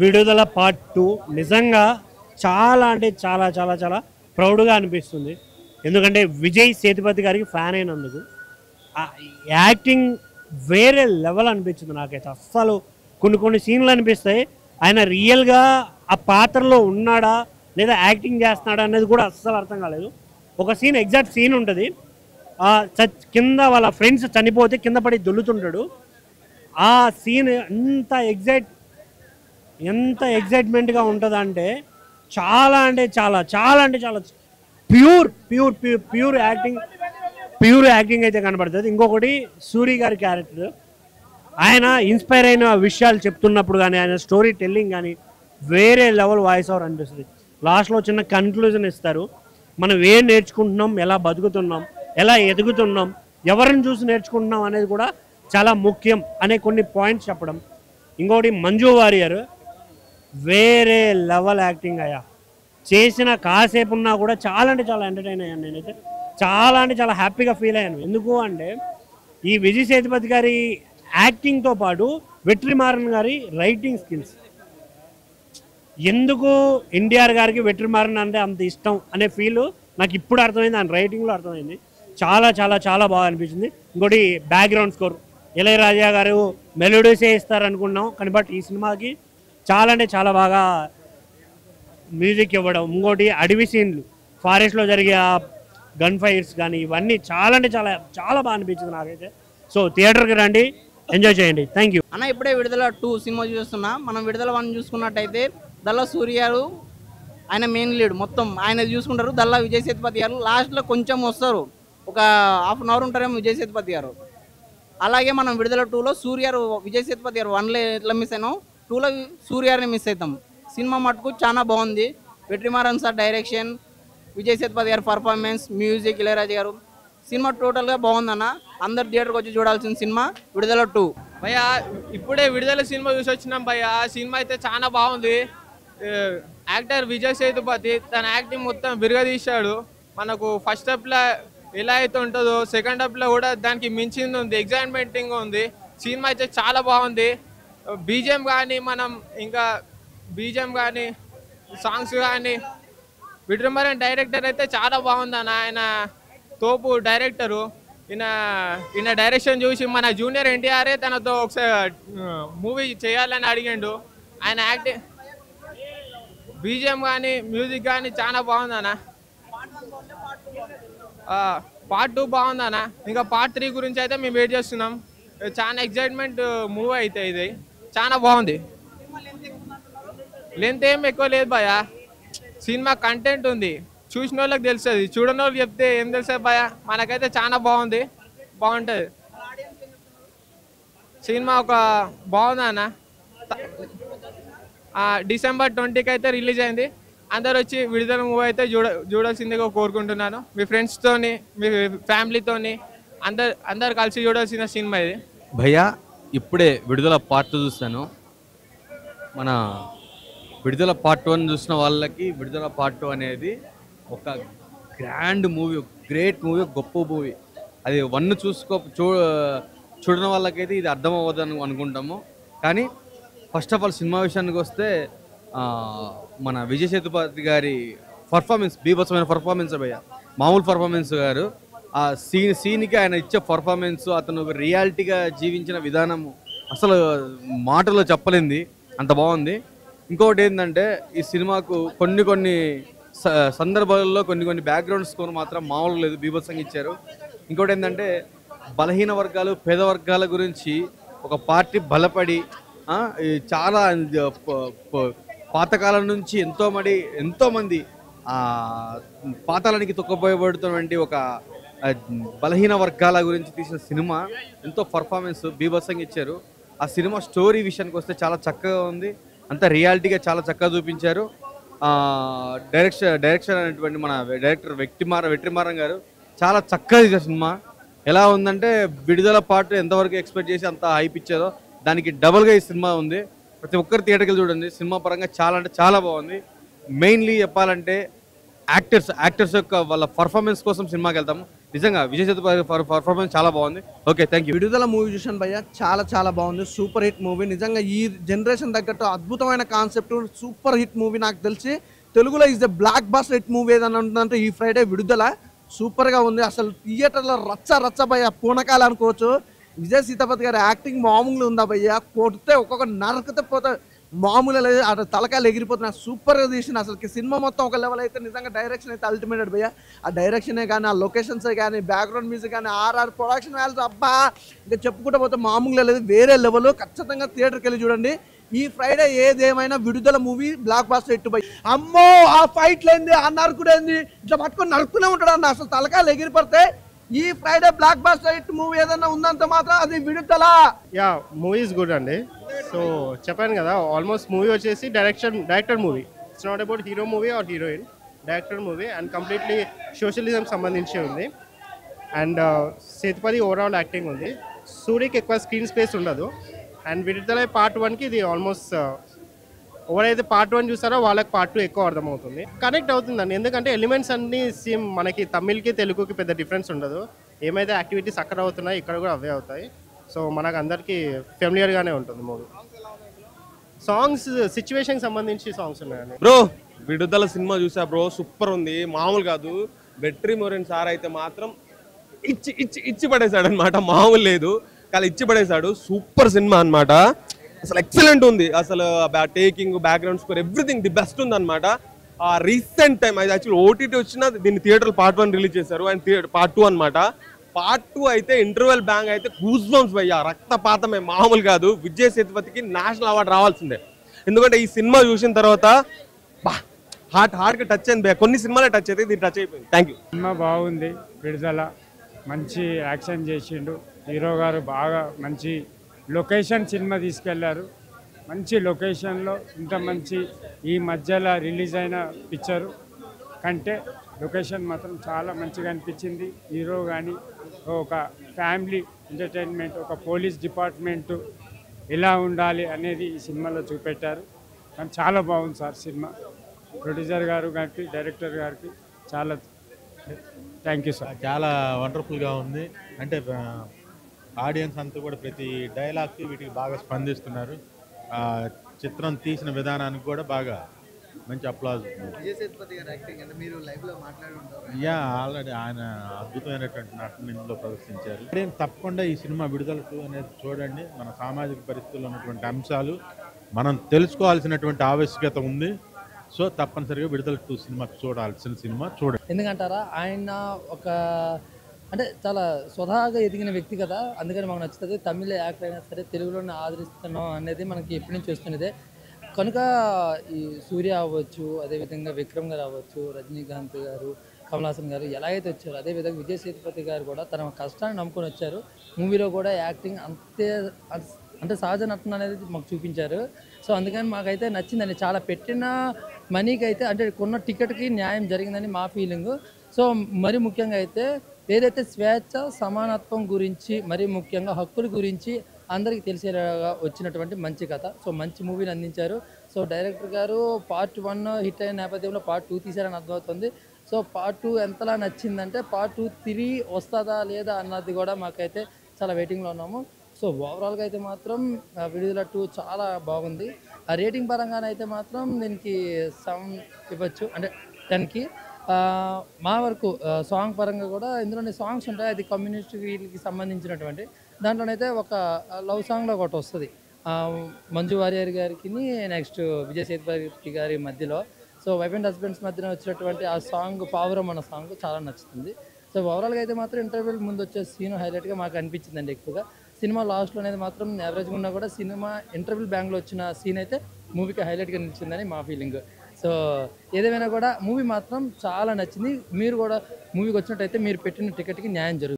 విడుదల పార్ట్ 2 నిజంగా చాలా అంటే చాలా చాలా చాలా ప్రౌడ్గా అనిపిస్తుంది. ఎందుకంటే విజయ్ సేతుపతి గారికి ఫ్యాన్ అయినందుకు యాక్టింగ్ వేరే లెవెల్ అనిపించింది నాకైతే. అస్సలు కొన్ని సీన్లు అనిపిస్తాయి ఆయన రియల్గా ఆ పాత్రలో ఉన్నాడా లేదా యాక్టింగ్ చేస్తున్నాడా అనేది కూడా అస్సలు అర్థం కాలేదు. ఒక సీన్ ఎగ్జాక్ట్ సీన్ ఉంటుంది, కింద వాళ్ళ ఫ్రెండ్స్ చనిపోతే కింద పడి దొల్లుతుంటాడు. ఆ సీన్ ఎంత ఎగ్జైట్మెంట్గా ఉంటుందంటే చాలా అంటే చాలా చాలా అంటే చాలా ప్యూర్ యాక్టింగ్ అయితే కనబడుతుంది. ఇంకొకటి సూరి గారి క్యారెక్టర్, ఆయన ఇన్స్పైర్ అయిన విషయాలు చెప్తున్నప్పుడు కానీ ఆయన స్టోరీ టెల్లింగ్ కానీ వేరే లెవెల్ వాయిస్ ఓవర్ అనిపిస్తుంది. లాస్ట్లో చిన్న కన్క్లూజన్ ఇస్తారు, మనం ఏం నేర్చుకుంటున్నాం, ఎలా బతుకుతున్నాం, ఎలా ఎదుగుతున్నాం, ఎవరిని చూసి నేర్చుకుంటున్నాం అనేది కూడా చాలా ముఖ్యం అనే కొన్ని పాయింట్స్ చెప్పడం. ఇంకోటి మంజు వారియర్ వేరే లెవెల్ యాక్టింగ్ అయ్యా, చేసిన కాసేపు ఉన్నా కూడా చాలా అంటే చాలా ఎంటర్టైన్ అయ్యాను. నేనైతే చాలా అంటే చాలా హ్యాపీగా ఫీల్ అయ్యాను. ఎందుకు అంటే ఈ విజయ్ సేతుపతి గారి యాక్టింగ్తో పాటు వెట్రిమారన్ గారి రైటింగ్ స్కిల్స్, ఎందుకు ఎన్టీఆర్ గారికి వెట్రిమారన్ అంటే అంత ఇష్టం అనే ఫీల్ నాకు ఇప్పుడు అర్థమైంది, ఆయన రైటింగ్లో అర్థమైంది. చాలా చాలా చాలా బాగా అనిపించింది. ఇంకోటి బ్యాక్గ్రౌండ్ స్కోర్, ఇళయరాజా గారు మెలోడీసే ఇస్తారనుకున్నాం కానీ బట్ ఈ సినిమాకి చాలా అంటే చాలా బాగా మ్యూజిక్ ఇవ్వడం. ఇంకోటి అడవి సీన్లు, ఫారెస్ట్లో జరిగే గన్ ఫైర్స్ కానీ ఇవన్నీ చాలా అంటే చాలా చాలా బాగా అనిపించింది నాకైతే. సో థియేటర్కి రండి, ఎంజాయ్ చేయండి. థ్యాంక్ యూ అన్న. ఇప్పుడే విడుదల 2 సినిమా చూస్తున్నా. మనం విడుదల 1 చూసుకున్నట్టయితే దల్లా సూర్య గారు ఆయన మెయిన్ లీడ్, మొత్తం ఆయన చూసుకుంటారు. దల్లా విజయ్ సేతుపతి గారు లాస్ట్లో కొంచెం వస్తారు, ఒక హాఫ్ అన్ అవర్ ఉంటారేమో విజయ్ సేతుపతి గారు. అలాగే మనం విడుదల 2లో సూర్య గారు విజయ్ సేతుపతి గారు 1లో ఎట్లా మిస్ అయినాం 2లో సూర్య గారిని మిస్ అవుతాం. సినిమా మటుకు చాలా బాగుంది. వెట్రిమారన్ సార్ డైరెక్షన్, విజయ్ సేతుపతి గారు పర్ఫార్మెన్స్, మ్యూజిక్, ఇళయరాజా గారు, సినిమా టోటల్గా బాగుందన్న. అందరు థియేటర్కి వచ్చి చూడాల్సిన సినిమా విడుదల 2. భయ్యా ఇప్పుడే విడుదల సినిమా చూసి వచ్చినాం భయ్యా. సినిమా అయితే చాలా బాగుంది. యాక్టర్ విజయ్ సేతుపతి తన యాక్టింగ్ మొత్తం విరగదీశాడు. మనకు ఫస్ట్ హాఫ్లో ఎలా అయితే ఉంటుందో సెకండ్ హాఫ్లో కూడా దానికి మించింది ఉంది, ఎగ్జైట్మెంటింగ్ ఉంది. సినిమా అయితే చాలా బాగుంది. బీజిఎం కానీ సాంగ్స్ కానీ వెట్రిమారన్ డైరెక్టర్ అయితే చాలా బాగుంది అన్న. ఆయన తోపు డైరెక్టరు. ఈయన డైరెక్షన్ చూసి మన జూనియర్ ఎన్టీఆర్ఏ తనతో ఒకసారి మూవీ చేయాలని అడిగిండు. ఆయన యాక్టింగ్, బీజిఎం కానీ మ్యూజిక్ కానీ చాలా బాగుందన్న. పార్ట్ 2 బాగుందన్న. ఇంకా పార్ట్ 3 గురించి అయితే మేము వెయిట్ చేస్తున్నాం. చాలా ఎగ్జైట్మెంట్ మూవీ అయితే ఇది చాలా బాగుంది. లెంత్ ఏం ఎక్కువ లేదు భయ్యా. సినిమా కంటెంట్ ఉంది, చూసిన వాళ్ళకి తెలుస్తుంది, చూడని వాళ్ళకి చెప్తే ఏం తెలుస్తుంది భయ్యా. మనకైతే చాలా బాగుంటుంది సినిమా. ఒక బాగుంది అన్న. డిసెంబర్ 20కి అయితే రిలీజ్ అయింది. అందరు వచ్చి విడుదల మూవీ అయితే చూడాల్సిందిగా కోరుకుంటున్నాను. మీ ఫ్రెండ్స్తోని, మీ ఫ్యామిలీతోని అందరు కలిసి చూడాల్సిన సినిమా ఇది. భయ్యా ఇప్పుడే విడుదల పార్ట్ 2 చూస్తాను. మన విడుదల పార్ట్ 1 చూసిన వాళ్ళకి విడుదల పార్ట్ 2 అనేది ఒక గ్రాండ్ మూవీ, గ్రేట్ మూవీ, గొప్ప మూవీ. అది 1 చూడని వాళ్ళకైతే ఇది అర్థం అవ్వదని అనుకుంటాము. కానీ ఫస్ట్ ఆఫ్ ఆల్ సినిమా విషయానికి వస్తే మన విజయ్ సేతుపతి గారి పర్ఫార్మెన్స్ బీభత్సమైన పర్ఫార్మెన్స్ భయ్యా, మామూలు పర్ఫార్మెన్స్ గారు. ఆ సీన్కి ఆయన ఇచ్చే పర్ఫార్మెన్స్, అతను రియాలిటీగా జీవించిన విధానము అసలు మాటలో చెప్పలేంది, అంత బాగుంది. ఇంకొకటి ఏంటంటే ఈ సినిమాకు కొన్ని సందర్భాలలో కొన్ని బ్యాక్గ్రౌండ్ స్కోర్ మాత్రం మామూలు లేదు, బీభత్సంగా ఇచ్చారు. ఇంకోటి ఏంటంటే బలహీన వర్గాలు, పేద వర్గాల గురించి ఒక పార్టీ బలపడి చాలా పాతకాలం నుంచి ఎంతోమంది పాతాళానికి తొక్కబోయబడుతున్నటువంటి ఒక బలహీన వర్గాల గురించి తీసిన సినిమా. ఎంతో పర్ఫార్మెన్స్ బీభత్సంగా ఇచ్చారు. ఆ సినిమా స్టోరీ విషయానికి వస్తే చాలా చక్కగా ఉంది, అంతా రియాలిటీగా చాలా చక్కగా చూపించారు. డైరెక్షన్ అనేటువంటి మన డైరెక్టర్ వెట్రిమారన్ గారు చాలా చక్కగా తీశారు సినిమా. ఎలా ఉందంటే విడుదల పార్ట్ ఎంతవరకు ఎక్స్పెక్ట్ చేసి అంత హైప్ ఇచ్చారో దానికి డబుల్గా ఈ సినిమా ఉంది. ప్రతి ఒక్కరు థియేటర్కి చూడండి. సినిమా పరంగా చాలా అంటే చాలా బాగుంది. మెయిన్లీ చెప్పాలంటే యాక్టర్స్ యొక్క వాళ్ళ పర్ఫార్మెన్స్ కోసం సినిమాకి వెళ్తాము. నిజంగా విజయ్ సేతుపతి పర్ఫార్మెన్స్ చాలా బాగుంది. Okay, thank you. విడుదల మూవీ చూసాను భయ్య, చాలా చాలా బాగుంది. Super hit movie. నిజంగా ఈ జనరేషన్ తగ్గట్టు అద్భుతమైన కాన్సెప్ట్, సూపర్ హిట్ మూవీ. నాకు తెలిసి తెలుగులో is the blockbuster hit movie ఏదన్నా ఉంటుందంటే ఈ ఫ్రైడే విడుదల. సూపర్గా ఉంది. అసలు థియేటర్లో రచ్చ రచ్చ భయ్య, పూనకాలు అనుకోవచ్చు. విజయ్ సేతుపతి గారి యాక్టింగ్ మామూలుగా ఉందా భయ్య, కొడితే ఒక్కొక్క నరకతే పోతే మామూలు లేదు, అటు తలకాయలు ఎగిరిపోతున్నాయి. సూపర్గా తీసిన అసలు సినిమా మొత్తం ఒక లెవెల్ అయితే. నిజంగా డైరెక్షన్ అయితే అల్టిమేటెడ్ భయ్య. ఆ డైరెక్షనే కానీ, ఆ లొకేషన్సే కానీ, బ్యాక్గ్రౌండ్ మ్యూజిక్ కానీ, ఆర్ఆర్ ప్రొడక్షన్ వాల్యూస్ అబ్బా ఇంకా చెప్పుకుంటూ పోతే మామూలుగా లేదు, వేరే లెవెల్. ఖచ్చితంగా థియేటర్కి వెళ్ళి చూడండి. ఈ ఫ్రైడే ఏదేమైనా విడుదల మూవీ బ్లాక్ బాస్టర్ హిట్ భయ్య. అమ్మో ఆ ఫైట్లు ఏంది, ఆ నరుకుడు ఏంది, ఇట్లా పట్టుకొని నరుకుతూనే ఉంటాడు అన్న. అసలు తలకాయలు ఎగిరిపడితే ఈ Friday blockbuster hit movie ఏదన్నా ఉందంటే మాత్రం అది Vidudala. Yeah, movie is good అండి. సో చెప్పాను కదా, ఆల్మోస్ట్ మూవీ వచ్చేసి director movie. It's not about hero movie or heroine, director movie and completely socialism సంబంధించి ఉంది. అండ్ సేతుపతి ఓవరాల్ యాక్టింగ్ ఉంది. సూర్యకి ఎక్కువ స్క్రీన్ స్పేస్ ఉండదు. అండ్ విడుదల పార్ట్ 1కి ఇది ఆల్మోస్ట్ ఎవరైతే పార్ట్ 1 చూస్తారో వాళ్ళకి పార్ట్ 2 ఎక్కువ అర్థమవుతుంది, కనెక్ట్ అవుతుందండి. ఎందుకంటే ఎలిమెంట్స్ అన్నీ సేమ్, మనకి తమిళ్కి తెలుగుకి పెద్ద డిఫరెన్స్ ఉండదు. ఏమైతే యాక్టివిటీస్ అక్కడ అవుతున్నాయి ఇక్కడ కూడా అవే అవుతాయి. సో మనకు అందరికీ ఫెమిలియర్గానే ఉంటుంది మూవీ. సాంగ్స్ సిచ్యువేషన్కి సంబంధించి సాంగ్స్ ఉన్నాయండి. బ్రో విడుదల సినిమా చూసా బ్రో, సూపర్ ఉంది, మామూలు కాదు. వెట్రిమోరెన్ సార్ అయితే మాత్రం ఇచ్చి పడేశాడు అనమాట, మామూలు లేదు, కానీ ఇచ్చి పడేశాడు. సూపర్ సినిమా అనమాట, అసలు ఎక్సలెంట్ ఉంది. అసలు taking, background score, everything the best ఉంది అనమాట. ఆ రీసెంట్ టైం అది యాక్చువల్ ఓటీటీ వచ్చిన దీన్ని థియేటర్ పార్ట్ 1 రిలీజ్ చేశారు అండ్ పార్ట్ 2 అనమాట. పార్ట్ 2 అయితే ఇంటర్వెల్ బ్యాంగ్ అయితే గూస్ బంప్స్ భయ్యా, రక్తపాతమే, మామూలు కాదు. విజయ్ సేతుపతికి నేషనల్ అవార్డు రావాల్సిందే. ఎందుకంటే ఈ సినిమా చూసిన తర్వాత హార్ట్కి టచ్ అయింది భయ్యా. కొన్ని సినిమాలే టచ్ అయితే ఇది టచ్ అయిపోయింది. Thank you. సినిమా బాగుంది. విడుదల మంచి యాక్షన్ చేసిండు హీరో గారు, బాగా మంచి లొకేషన్ సినిమా తీసుకెళ్లారు. మంచి లొకేషన్లో ఇంత మంచి ఈ మధ్యలో రిలీజ్ అయిన పిక్చరు కంటే లొకేషన్ మాత్రం చాలా మంచిగా అనిపించింది. హీరో కానీ ఒక ఫ్యామిలీ ఎంటర్టైన్మెంట్, ఒక పోలీస్ డిపార్ట్మెంటు ఎలా ఉండాలి అనేది ఈ సినిమాలో చూపెట్టారు. కానీ చాలా బాగుంది సార్ సినిమా. ప్రొడ్యూసర్ గారు గారికి, డైరెక్టర్ గారికి చాలా థ్యాంక్ యూ సార్. చాలా వండర్ఫుల్గా ఉంది. అంటే ఆడియన్స్ అంతా కూడా ప్రతి డైలాగ్కి వీటికి బాగా స్పందిస్తున్నారు. చిత్రం తీసిన విధానానికి కూడా బాగా మంచి అప్లాజ్. విజయ్ సేతుపతి గారి యాక్టింగ్ అంటే మీరు లైవ్లో మాట్లాడి ఉంటారు. యా, ఆల్రెడీ ఆయన అద్భుతమైనటువంటి నటన ఇందులో ప్రదర్శించారు. తప్పకుండా ఈ సినిమా విడుదల 2 అనేది చూడండి. మన సామాజిక పరిస్థితుల్లో ఉన్నటువంటి అంశాలు మనం తెలుసుకోవాల్సినటువంటి ఆవశ్యకత ఉంది. సో తప్పనిసరిగా విడుదల 2 సినిమా చూడాల్సిన సినిమా చూడండి. ఎందుకంటారా, ఆయన ఒక అంటే చాలా స్వతహాగా ఎదిగిన వ్యక్తి కదా, అందుకని మాకు నచ్చుతుంది. తమిళ యాక్టర్ అయినా సరే తెలుగులోనే ఆదరిస్తున్నాం అనేది మనకి ఎప్పటి నుంచి వస్తున్నదే. కనుక ఈ సూర్య అవ్వచ్చు, అదేవిధంగా విక్రమ్ గారు అవ్వచ్చు, రజనీకాంత్ గారు, కమల్ హాసన్ గారు ఎలాగైతే వచ్చారో అదేవిధంగా విజయ్ సేతుపతి గారు కూడా తన కష్టాన్ని నమ్ముకొని వచ్చారు. మూవీలో కూడా యాక్టింగ్ అంటే సహజ నటన అనేది మాకు చూపించారు. సో అందుకని మాకైతే నచ్చిందండి. చాలా పెట్టిన మనీకి అయితే అంటే కొన్న టికెట్కి న్యాయం జరిగిందని మా ఫీలింగ్. సో మరి ముఖ్యంగా అయితే ఏదైతే స్వేచ్ఛ, సమానత్వం గురించి, మరి ముఖ్యంగా హక్కుల గురించి అందరికీ తెలిసేలాగా వచ్చినటువంటి మంచి కథ. సో మంచి మూవీని అందించారు. సో డైరెక్టర్ గారు పార్ట్ 1 హిట్ అయిన నేపథ్యంలో పార్ట్ 2 తీశారని అర్థమవుతుంది. సో పార్ట్ 2 ఎంతలా నచ్చిందంటే పార్ట్ 2 తిరిగి వస్తుందా లేదా అన్నది కూడా మాకైతే చాలా వెయిటింగ్లో ఉన్నాము. సో ఓవరాల్గా అయితే మాత్రం విడుదల 2 చాలా బాగుంది. ఆ రేటింగ్ పరంగానైతే మాత్రం దీనికి 7 ఇవ్వచ్చు, అంటే 10కి. మా వరకు సాంగ్ పరంగా కూడా ఇందులోని సాంగ్స్ ఉంటాయి, అది కమ్యూనిస్ట్ వీళ్ళకి సంబంధించినటువంటి. దాంట్లోనైతే ఒక లవ్ సాంగ్లో ఒకటి వస్తుంది మంజు వారియర్ గారికి, నెక్స్ట్ విజయ్ సేతుపతి గారి మధ్యలో. సో వైఫ్ అండ్ హస్బెండ్స్ మధ్యన వచ్చినటువంటి ఆ సాంగ్ పావురం అన్న సాంగ్ చాలా నచ్చుతుంది. సో ఓవరాల్గా అయితే మాత్రం ఇంటర్వ్యూల ముందు వచ్చే సీన్ హైలైట్గా మాకు అనిపించిందండి ఎక్కువగా. సినిమా లాస్ట్లో అనేది మాత్రం యావరేజ్గా ఉన్నా కూడా సినిమా ఇంటర్వ్యూల్ బ్యాంగ్లో వచ్చిన సీన్ అయితే మూవీకి హైలైట్గా నిలిచిందని మా ఫీలింగ్. సో ఏదేమైనా కూడా మూవీ మాత్రం చాలా నచ్చింది. మీరు కూడా మూవీకి వచ్చినట్టయితే మీరు పెట్టిన టికెట్కి న్యాయం జరుగుతుంది.